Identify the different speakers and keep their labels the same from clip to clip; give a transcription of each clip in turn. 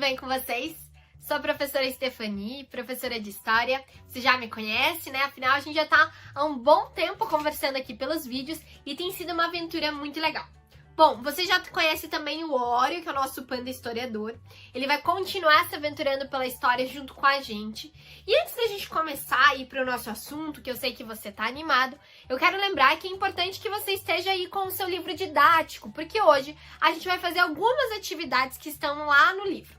Speaker 1: bem com vocês? Sou a professora Stephanie, professora de História. Você já me conhece, né? Afinal, a gente já tá há um bom tempo conversando aqui pelos vídeos e tem sido uma aventura muito legal. Bom, você já conhece também o Oreo, que é o nosso panda historiador. Ele vai continuar se aventurando pela história junto com a gente. E antes da gente começar a ir para o nosso assunto, que eu sei que você tá animado, eu quero lembrar que é importante que você esteja aí com o seu livro didático, porque hoje a gente vai fazer algumas atividades que estão lá no livro.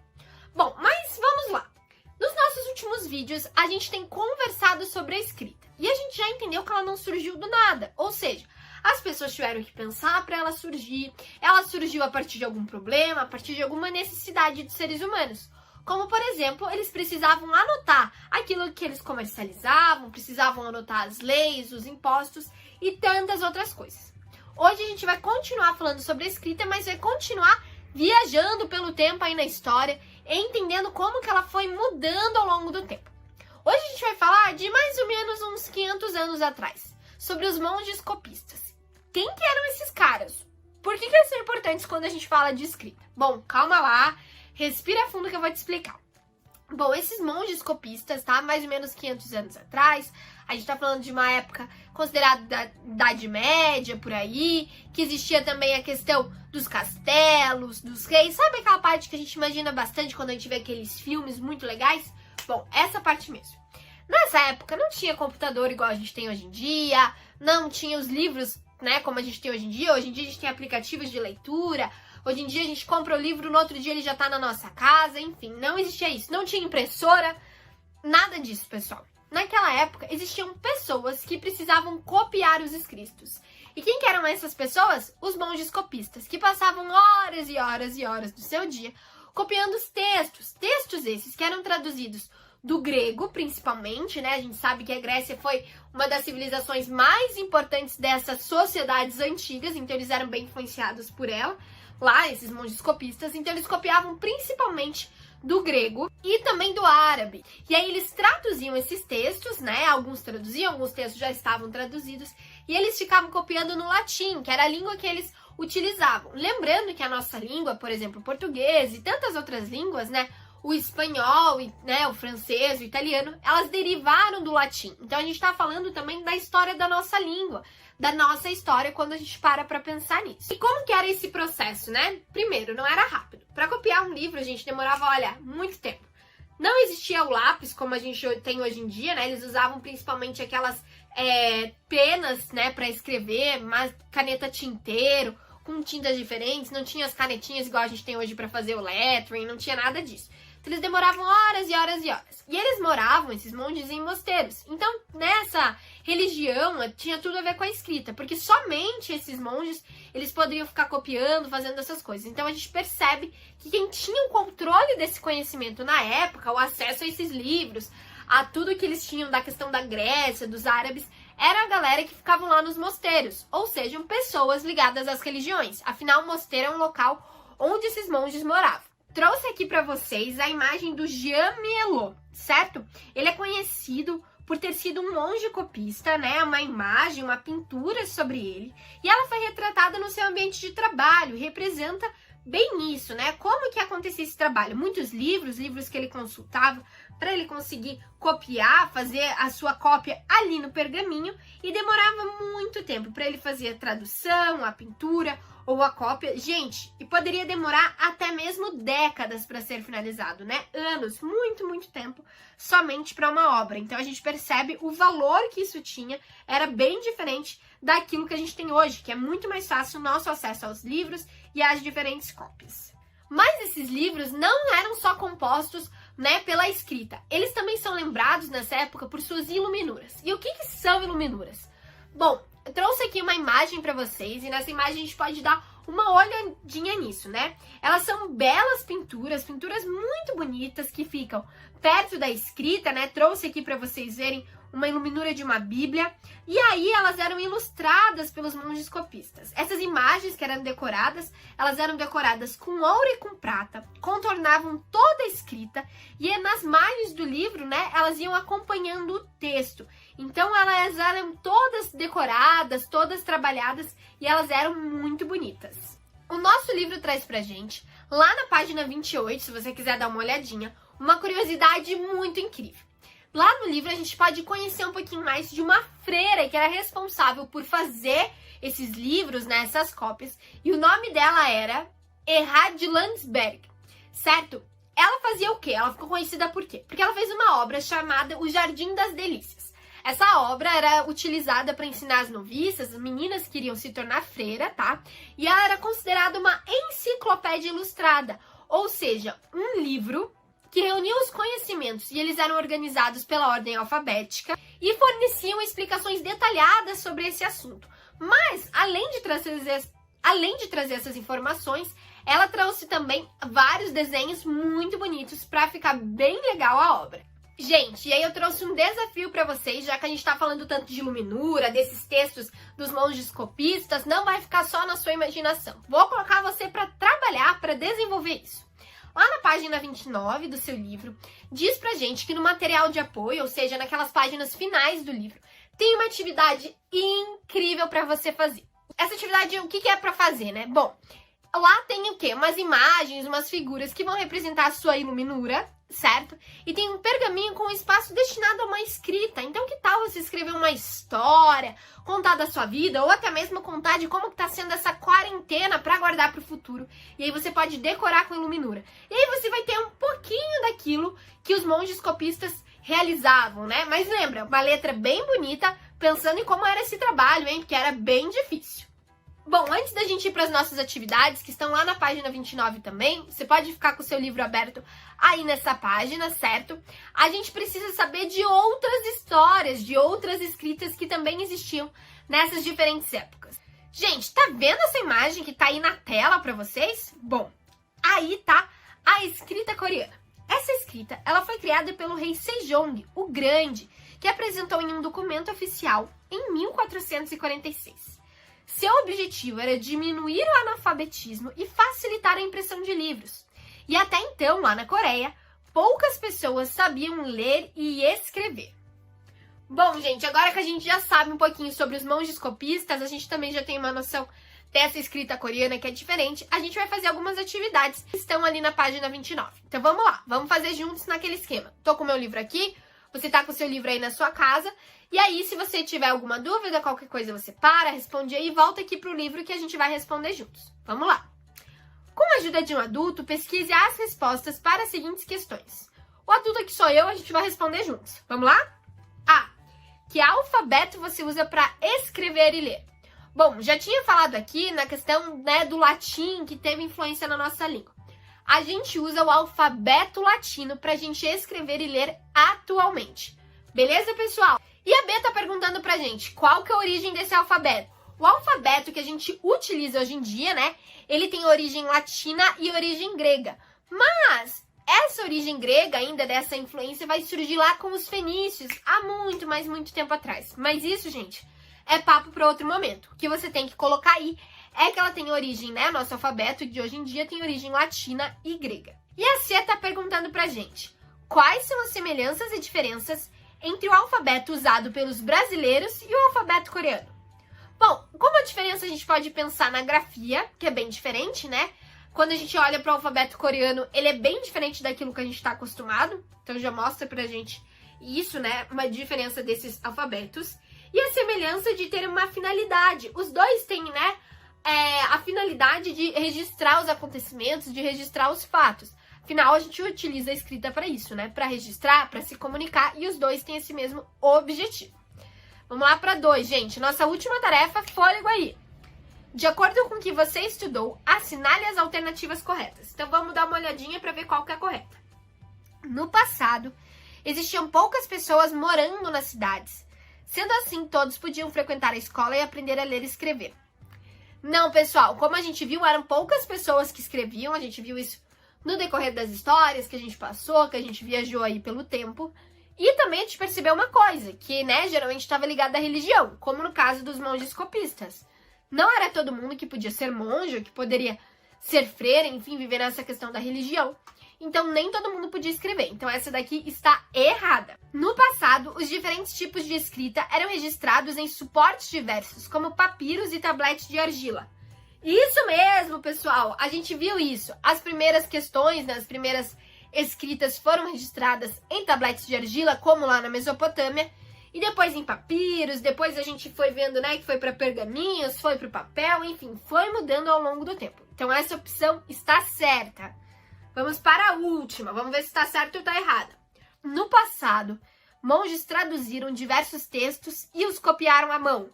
Speaker 1: Bom, mas vamos lá. Nos nossos últimos vídeos, a gente tem conversado sobre a escrita. E a gente já entendeu que ela não surgiu do nada, ou seja, as pessoas tiveram que pensar para ela surgir. Ela surgiu a partir de algum problema, a partir de alguma necessidade dos seres humanos. Como, por exemplo, eles precisavam anotar aquilo que eles comercializavam, precisavam anotar as leis, os impostos e tantas outras coisas. Hoje a gente vai continuar falando sobre a escrita, mas vai continuar viajando pelo tempo aí na história, entendendo como que ela foi mudando ao longo do tempo. Hoje a gente vai falar de mais ou menos uns 500 anos atrás, sobre os monges copistas. Quem que eram esses caras? Por que eles são importantes quando a gente fala de escrita? Bom, calma lá, respira fundo que eu vou te explicar. Bom, esses monges copistas, tá? Mais ou menos 500 anos atrás, a gente tá falando de uma época considerada da Idade Média, por aí, que existia também a questão dos castelos, dos reis, sabe aquela parte que a gente imagina bastante quando a gente vê aqueles filmes muito legais? Bom, essa parte mesmo. Nessa época não tinha computador igual a gente tem hoje em dia, não tinha os livros, né, como a gente tem hoje em dia. Hoje em dia a gente tem aplicativos de leitura, hoje em dia a gente compra o livro, no outro dia ele já tá na nossa casa, enfim, não existia isso. Não tinha impressora, nada disso, pessoal. Naquela época existiam pessoas que precisavam copiar os escritos. E quem que eram essas pessoas? Os monges copistas, que passavam horas e horas e horas do seu dia copiando os textos. Textos esses que eram traduzidos do grego, principalmente, né? A gente sabe que a Grécia foi uma das civilizações mais importantes dessas sociedades antigas, então eles eram bem influenciados por ela, lá, esses monges copistas, então eles copiavam principalmente do grego e também do árabe. E aí eles traduziam esses textos, né? Alguns traduziam, alguns textos já estavam traduzidos, e eles ficavam copiando no latim, que era a língua que eles utilizavam. Lembrando que a nossa língua, por exemplo, o português e tantas outras línguas, né? O espanhol, né, o francês, o italiano, elas derivaram do latim. Então a gente está falando também da história da nossa língua, da nossa história, quando a gente para pensar nisso. E como que era esse processo, né? Primeiro, não era rápido. Para copiar um livro, a gente demorava, olha, muito tempo. Não existia o lápis como a gente tem hoje em dia, né? Eles usavam principalmente aquelas penas, né, para escrever, mas caneta tinteiro, com tintas diferentes, não tinha as canetinhas igual a gente tem hoje para fazer o lettering, não tinha nada disso. Então, eles demoravam horas e horas e horas. E eles moravam, esses monges, em mosteiros. Então, nessa religião, tinha tudo a ver com a escrita, porque somente esses monges, eles poderiam ficar copiando, fazendo essas coisas. Então, a gente percebe que quem tinha o controle desse conhecimento na época, o acesso a esses livros, a tudo que eles tinham da questão da Grécia, dos árabes, era a galera que ficavam lá nos mosteiros, ou sejam, pessoas ligadas às religiões. Afinal, o mosteiro é um local onde esses monges moravam. Trouxe aqui para vocês a imagem do Jean Mielot, certo? Ele é conhecido por ter sido um monge copista, né? Uma imagem, uma pintura sobre ele. E ela foi retratada no seu ambiente de trabalho, representa bem isso, né? Como que acontecia esse trabalho? Muitos livros que ele consultava para ele conseguir copiar, fazer a sua cópia ali no pergaminho, e demorava muito tempo para ele fazer a tradução, a pintura ou a cópia. Gente, e poderia demorar até mesmo décadas para ser finalizado, né? Anos, muito tempo somente para uma obra. Então a gente percebe o valor que isso tinha, era bem diferente daquilo que a gente tem hoje, que é muito mais fácil o nosso acesso aos livros e às diferentes cópias. Mas esses livros não eram só compostos, né, pela escrita. Eles também são lembrados nessa época por suas iluminuras. E o que são iluminuras? Bom, eu trouxe aqui uma imagem para vocês e nessa imagem a gente pode dar uma olhadinha nisso, né? Elas são belas pinturas muito bonitas que ficam perto da escrita, né? Trouxe aqui para vocês verem uma iluminura de uma Bíblia, e aí elas eram ilustradas pelos monges copistas. Essas imagens que eram decoradas, elas eram decoradas com ouro e com prata, contornavam toda a escrita, e nas margens do livro, né, elas iam acompanhando o texto. Então elas eram todas decoradas, todas trabalhadas, e elas eram muito bonitas. O nosso livro traz pra gente lá na página 28, se você quiser dar uma olhadinha, uma curiosidade muito incrível. Lá no livro a gente pode conhecer um pouquinho mais de uma freira que era responsável por fazer esses livros, né, essas cópias, e o nome dela era Erhard Landsberg, certo? Ela fazia o quê? Ela ficou conhecida por quê? Porque ela fez uma obra chamada O Jardim das Delícias. Essa obra era utilizada para ensinar as noviças, as meninas que iriam se tornar freira, tá? E ela era considerada uma enciclopédia ilustrada, ou seja, um livro que reunia os conhecimentos e eles eram organizados pela ordem alfabética e forneciam explicações detalhadas sobre esse assunto. Mas, além de trazer essas informações, ela trouxe também vários desenhos muito bonitos para ficar bem legal a obra. Gente, e aí eu trouxe um desafio para vocês, já que a gente tá falando tanto de Iluminura, desses textos dos monges copistas, não vai ficar só na sua imaginação. Vou colocar você para trabalhar, para desenvolver isso. Lá na página 29 do seu livro, diz pra gente que no material de apoio, ou seja, naquelas páginas finais do livro, tem uma atividade incrível para você fazer. Essa atividade, o que é para fazer, né? Bom, lá tem o quê? Umas imagens, umas figuras que vão representar a sua Iluminura, certo? E tem um pergaminho com um espaço destinado a uma escrita. Então, que tal você escrever uma história, contar da sua vida, ou até mesmo contar de como que tá sendo essa quarentena para guardar para o futuro. E aí você pode decorar com Iluminura. E aí você vai ter um pouquinho daquilo que os monges copistas realizavam, né? Mas lembra, uma letra bem bonita, pensando em como era esse trabalho, hein? Porque era bem difícil. Bom, antes da gente ir para as nossas atividades, que estão lá na página 29 também, você pode ficar com o seu livro aberto aí nessa página, certo? A gente precisa saber de outras histórias, de outras escritas que também existiam nessas diferentes épocas. Gente, tá vendo essa imagem que tá aí na tela para vocês? Bom, aí tá a escrita coreana. Essa escrita, ela foi criada pelo rei Sejong, o Grande, que apresentou em um documento oficial em 1446. Seu objetivo era diminuir o analfabetismo e facilitar a impressão de livros. E até então, lá na Coreia, poucas pessoas sabiam ler e escrever. Bom, gente, agora que a gente já sabe um pouquinho sobre os monges copistas, a gente também já tem uma noção dessa escrita coreana que é diferente, a gente vai fazer algumas atividades que estão ali na página 29. Então vamos lá, vamos fazer juntos naquele esquema. Tô com o meu livro aqui, você tá com o seu livro aí na sua casa, e aí se você tiver alguma dúvida, qualquer coisa você para, responde aí e volta aqui pro livro que a gente vai responder juntos. Vamos lá! Com a ajuda de um adulto, pesquise as respostas para as seguintes questões. O adulto aqui sou eu, a gente vai responder juntos. Vamos lá? A. Que alfabeto você usa para escrever e ler? Bom, já tinha falado aqui na questão, né, do latim que teve influência na nossa língua. A gente usa o alfabeto latino para a gente escrever e ler atualmente. Beleza, pessoal? E a B tá perguntando pra gente qual que é a origem desse alfabeto. O alfabeto que a gente utiliza hoje em dia, né, ele tem origem latina e origem grega. Mas essa origem grega ainda dessa influência vai surgir lá com os fenícios há muito, mas muito tempo atrás. Mas isso, gente, é papo para outro momento. O que você tem que colocar aí é que ela tem origem, né, nosso alfabeto de hoje em dia tem origem latina e grega. E a C tá perguntando pra gente quais são as semelhanças e diferenças entre o alfabeto usado pelos brasileiros e o alfabeto coreano. Bom, como a diferença a gente pode pensar na grafia, que é bem diferente, né? Quando a gente olha para o alfabeto coreano, ele é bem diferente daquilo que a gente está acostumado. Então já mostra pra gente isso, né? Uma diferença desses alfabetos. E a semelhança de ter uma finalidade. Os dois têm, né? A finalidade de registrar os acontecimentos, de registrar os fatos. Afinal, a gente utiliza a escrita para isso, né? Para registrar, para se comunicar, e os dois têm esse mesmo objetivo. Vamos lá para 2, gente. Nossa última tarefa, fôlego aí. De acordo com o que você estudou, assinale as alternativas corretas. Então, vamos dar uma olhadinha para ver qual que é a correta. No passado, existiam poucas pessoas morando nas cidades. Sendo assim, todos podiam frequentar a escola e aprender a ler e escrever. Não, pessoal, como a gente viu, eram poucas pessoas que escreviam, a gente viu isso no decorrer das histórias que a gente passou, que a gente viajou aí pelo tempo. E também a gente percebeu uma coisa, que, né, geralmente estava ligada à religião, como no caso dos monges copistas. Não era todo mundo que podia ser monge, ou que poderia ser freira, enfim, viver nessa questão da religião. Então, nem todo mundo podia escrever. Então, essa daqui está errada. No passado, os diferentes tipos de escrita eram registrados em suportes diversos, como papiros e tabletes de argila. Isso mesmo, pessoal! A gente viu isso. As primeiras questões, né, as primeiras escritas foram registradas em tabletes de argila, como lá na Mesopotâmia, e depois em papiros, depois a gente foi vendo, né, que foi para pergaminhos, foi para o papel, enfim, foi mudando ao longo do tempo. Então essa opção está certa. Vamos para a última, vamos ver se está certa ou está errada. No passado, monges traduziram diversos textos e os copiaram à mão.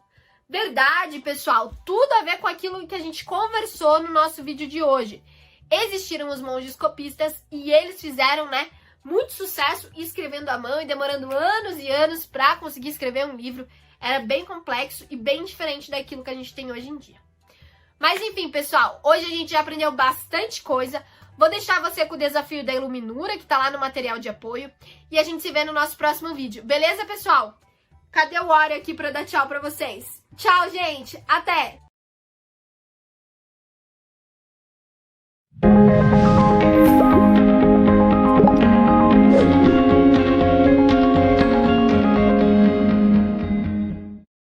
Speaker 1: Verdade, pessoal, tudo a ver com aquilo que a gente conversou no nosso vídeo de hoje. Existiram os monges copistas e eles fizeram, né, muito sucesso escrevendo à mão e demorando anos e anos para conseguir escrever um livro. Era bem complexo e bem diferente daquilo que a gente tem hoje em dia. Mas enfim, pessoal, hoje a gente já aprendeu bastante coisa. Vou deixar você com o desafio da Iluminura, que tá lá no material de apoio. E a gente se vê no nosso próximo vídeo. Beleza, pessoal? Cadê o Oreo aqui pra dar tchau pra vocês? Tchau, gente! Até!